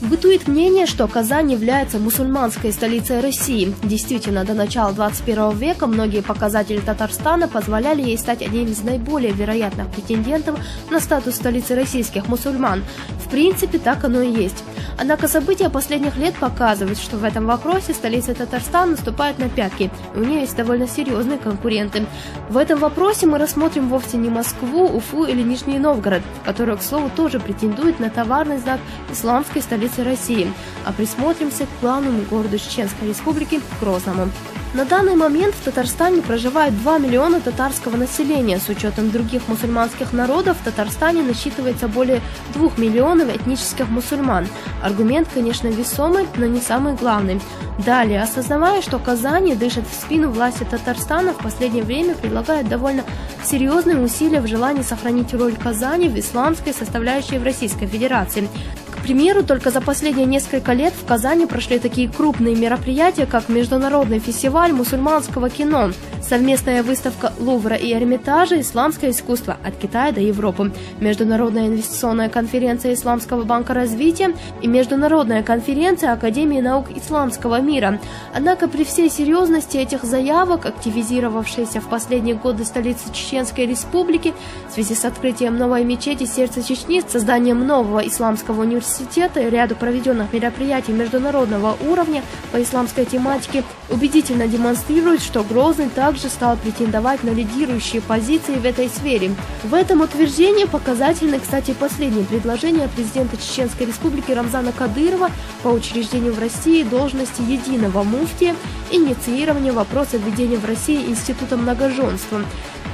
Бытует мнение, что Казань является мусульманской столицей России. Действительно, до начала 21 века многие показатели Татарстана позволяли ей стать одним из наиболее вероятных претендентов на статус столицы российских мусульман. В принципе, так оно и есть. Однако события последних лет показывают, что в этом вопросе столица Татарстана наступает на пятки, и у нее есть довольно серьезные конкуренты. В этом вопросе мы рассмотрим вовсе не Москву, Уфу или Нижний Новгород, которые, к слову, тоже претендуют на товарный знак исламской столицы России, а присмотримся к главному городу Чеченской Республики Грозному. На данный момент в Татарстане проживает 2 миллиона татарского населения. С учетом других мусульманских народов в Татарстане насчитывается более 2 миллионов этнических мусульман. Аргумент, конечно, весомый, но не самый главный. Далее, осознавая, что Казани дышит в спину власти Татарстана, в последнее время прилагает довольно серьезные усилия в желании сохранить роль Казани в исламской составляющей в Российской Федерации. К примеру, только за последние несколько лет в Казани прошли такие крупные мероприятия, как Международный фестиваль мусульманского кино, совместная выставка Лувра и Эрмитажа «Исламское искусство от Китая до Европы», Международная инвестиционная конференция Исламского банка развития и Международная конференция Академии наук исламского мира. Однако при всей серьезности этих заявок, активизировавшейся в последние годы столицы Чеченской Республики в связи с открытием новой мечети сердца Чечни, созданием нового исламского университета и ряду проведенных мероприятий международного уровня по исламской тематике, убедительно демонстрирует, что Грозный также стал претендовать на лидирующие позиции в этой сфере. В этом утверждении показательны, кстати, последние предложения президента Чеченской Республики Рамзана Кадырова по учреждению в России должности единого муфтия и инициирование вопроса введения в России института многоженства.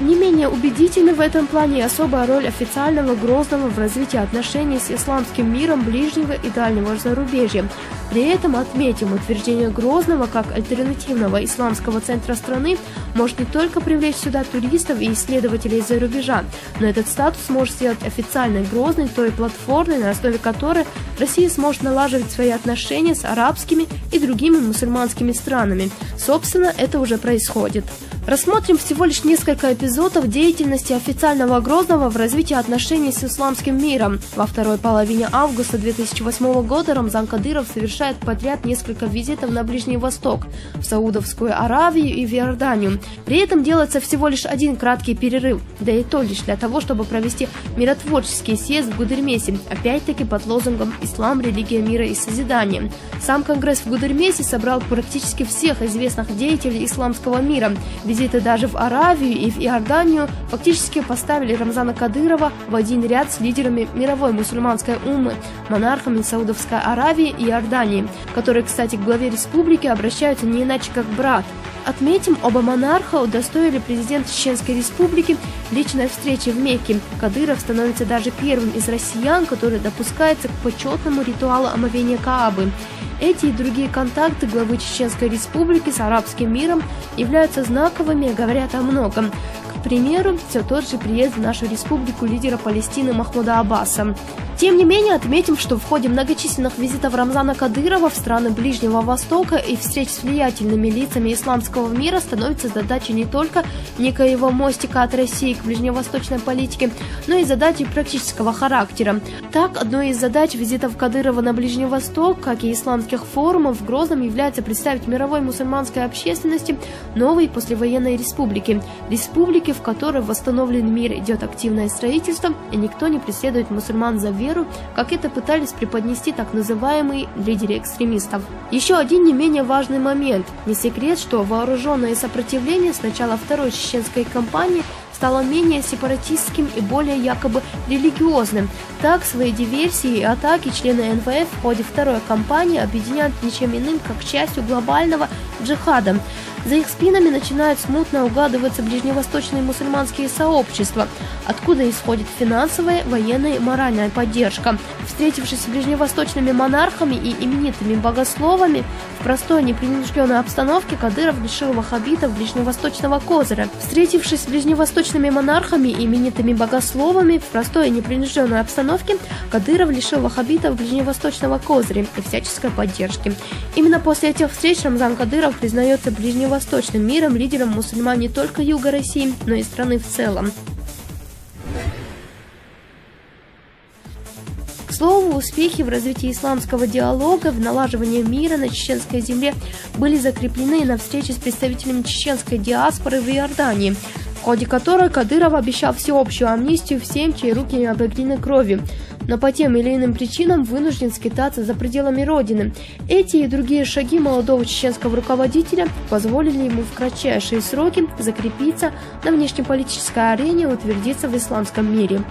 Не менее убедительны в этом плане особая роль официального Грозного в развитии отношений с исламским миром ближнего и дальнего зарубежья. При этом отметим, утверждение Грозного как альтернативного исламского центра страны может не только привлечь сюда туристов и исследователей из-за рубежа, но этот статус может сделать официальной Грозной той платформой, на основе которой Россия сможет налаживать свои отношения с арабскими и другими мусульманскими странами. Собственно, это уже происходит. Рассмотрим всего лишь несколько эпизодов деятельности официального Грозного в развитии отношений с исламским миром. Во второй половине августа 2008 года Рамзан Кадыров совершает подряд несколько визитов на Ближний Восток, в Саудовскую Аравию и в Иорданию. При этом делается всего лишь один краткий перерыв, да и то лишь для того, чтобы провести миротворческий съезд в Гудермесе, опять-таки под лозунгом «Ислам, религия мира и созидания». Сам конгресс в Гудермесе собрал практически всех известных деятелей исламского мира. Визиты даже в Аравию и в Иорданию фактически поставили Рамзана Кадырова в один ряд с лидерами мировой мусульманской уммы, монархами Саудовской Аравии и Иордании, которые, кстати, к главе республики обращаются не иначе как брат. Отметим, оба монарха удостоили президента Чеченской Республики личной встречи в Мекке. Кадыров становится даже первым из россиян, который допускается к почетному ритуалу омовения Каабы. Эти и другие контакты главы Чеченской Республики с арабским миром являются знаковыми и говорят о многом. К примеру, все тот же приезд в нашу республику лидера Палестины Махмуда Аббаса. Тем не менее, отметим, что в ходе многочисленных визитов Рамзана Кадырова в страны Ближнего Востока и встреч с влиятельными лицами исламского мира становится задача не только некоего мостика от России к ближневосточной политике, но и задачей практического характера. Так, одной из задач визитов Кадырова на Ближний Восток, как и исламских форумов в Грозном, является представить мировой мусульманской общественности новой послевоенной республики. Республики, в которой в восстановленный мир идет активное строительство, и никто не преследует мусульман за веру, как это пытались преподнести так называемые лидеры экстремистов. Еще один не менее важный момент. Не секрет, что вооруженное сопротивление с начала второй чеченской кампании стало менее сепаратистским и более якобы религиозным. Так, свои диверсии и атаки члены НВФ в ходе второй кампании объединяют ничем иным, как частью глобального джихада. За их спинами начинают смутно угадываться ближневосточные мусульманские сообщества, откуда исходит финансовая, военная и моральная поддержка. Встретившись с ближневосточными монархами и именитыми богословами, в простой непринужденной обстановке Кадыров лишил ваххабитов ближневосточного козыря. Встретившись с ближневосточными монархами и именитыми богословами, в простой непринужденной обстановке Кадыров лишил ваххабитов ближневосточного козыря и всяческой поддержки. Именно после этих встреч Рамзан Кадыров признается ближневосточным миром лидером мусульман не только юга России, но и страны в целом. слову, успехи в развитии исламского диалога, в налаживании мира на чеченской земле были закреплены на встрече с представителями чеченской диаспоры в Иордании, в ходе которой Кадыров обещал всеобщую амнистию всем, чьи руки не обогрены кровью, но по тем или иным причинам вынужден скитаться за пределами родины. Эти и другие шаги молодого чеченского руководителя позволили ему в кратчайшие сроки закрепиться на внешнеполитической арене и утвердиться в исламском мире.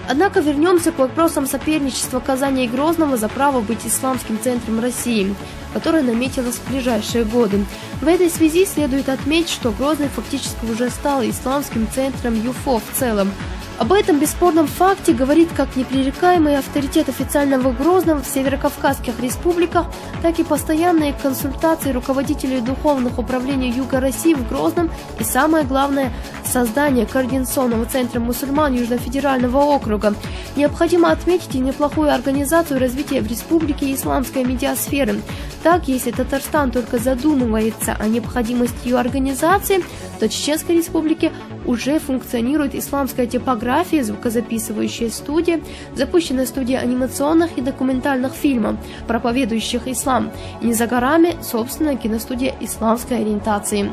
Однако вернемся к вопросам соперничества Казани и Грозного за право быть исламским центром России, которое наметилось в ближайшие годы. В этой связи следует отметить, что Грозный фактически уже стал исламским центром ЮФО в целом. Об этом бесспорном факте говорит как непререкаемый авторитет официального Грозного в северокавказских республиках, так и постоянные консультации руководителей духовных управлений Юга России в Грозном и, самое главное, создание координационного центра мусульман Южно-федерального округа. Необходимо отметить и неплохую организацию развития в республике исламской медиасферы. Так, если Татарстан только задумывается о необходимости ее организации, то в Чеченской республике уже функционирует исламская типография, звукозаписывающая студия, запущена студия анимационных и документальных фильмов, проповедующих ислам, и не за горами собственная киностудия исламской ориентации.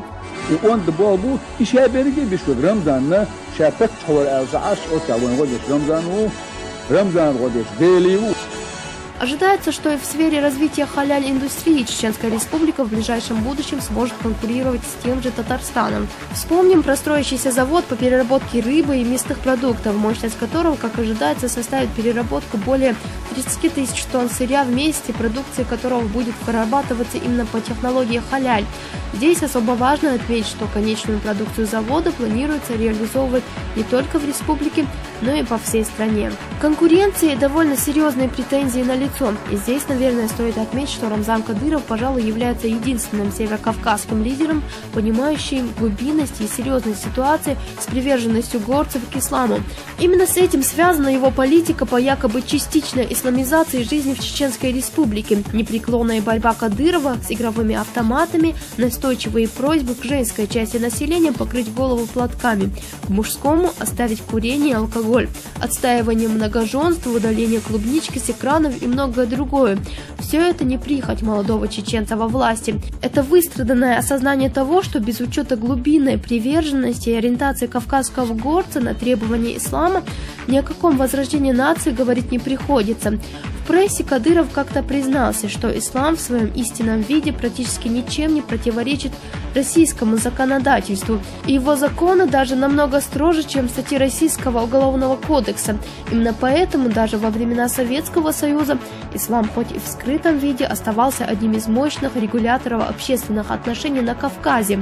Ожидается, что и в сфере развития халяль-индустрии Чеченская республика в ближайшем будущем сможет конкурировать с тем же Татарстаном. Вспомним про строящийся завод по переработке рыбы и мясных продуктов, мощность которого, как ожидается, составит переработку более 30 тысяч тонн сырья в месяц, продукции которого будет вырабатываться именно по технологии халяль. Здесь особо важно отметить, что конечную продукцию завода планируется реализовывать не только в республике, но и по всей стране. Конкуренции и довольно серьезные претензии на лицо. И здесь, наверное, стоит отметить, что Рамзан Кадыров, пожалуй, является единственным северокавказским лидером, понимающим глубинность и серьезность ситуации с приверженностью горцев к исламу. Именно с этим связана его политика по якобы частичной исламизации жизни в Чеченской республике, непреклонная борьба Кадырова с игровыми автоматами, настойчивые просьбы к женской части населения покрыть голову платками, к мужскому оставить курение и алкоголь, отстаивание многоженства, удаление клубнички с экранов и многое другое. Все это не прихоть молодого чеченца во власти. Это выстраданное осознание того, что без учета глубинной приверженности и ориентации кавказского горца на требования ислама ни о каком возрождении нации говорить не приходится. В прессе Кадыров как-то признался, что ислам в своем истинном виде практически ничем не противоречит российскому законодательству, и его законы даже намного строже, чем статьи Российского уголовного кодекса. Именно поэтому даже во времена Советского Союза ислам хоть и в скрытом виде оставался одним из мощных регуляторов общественных отношений на Кавказе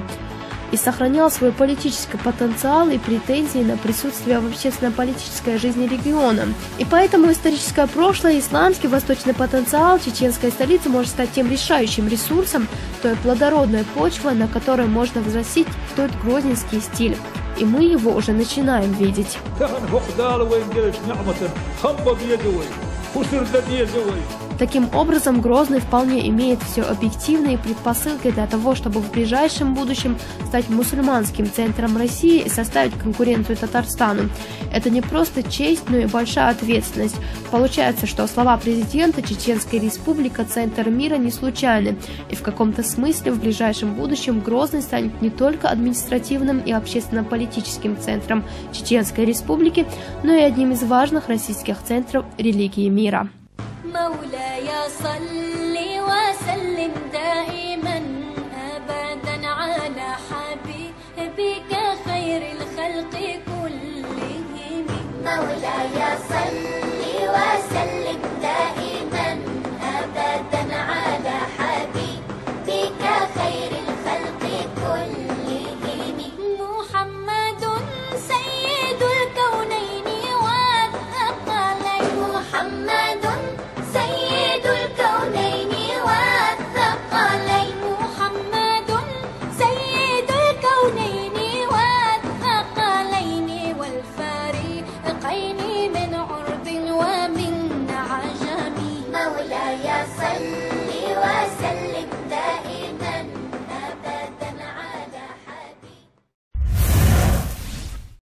и сохранял свой политический потенциал и претензии на присутствие в общественно-политической жизни региона. И поэтому историческое прошлое, исламский восточный потенциал чеченской столицы может стать тем решающим ресурсом, той плодородной почвой, на которой можно взрастить тот грозненский стиль. И мы его уже начинаем видеть. Таким образом, Грозный вполне имеет все объективные предпосылки для того, чтобы в ближайшем будущем стать мусульманским центром России и составить конкуренцию Татарстану. Это не просто честь, но и большая ответственность. Получается, что слова президента Чеченской республики «Центр мира» не случайны, и в каком-то смысле в ближайшем будущем Грозный станет не только административным и общественно-политическим центром Чеченской республики, но и одним из важных российских центров религии мира. مولاي صل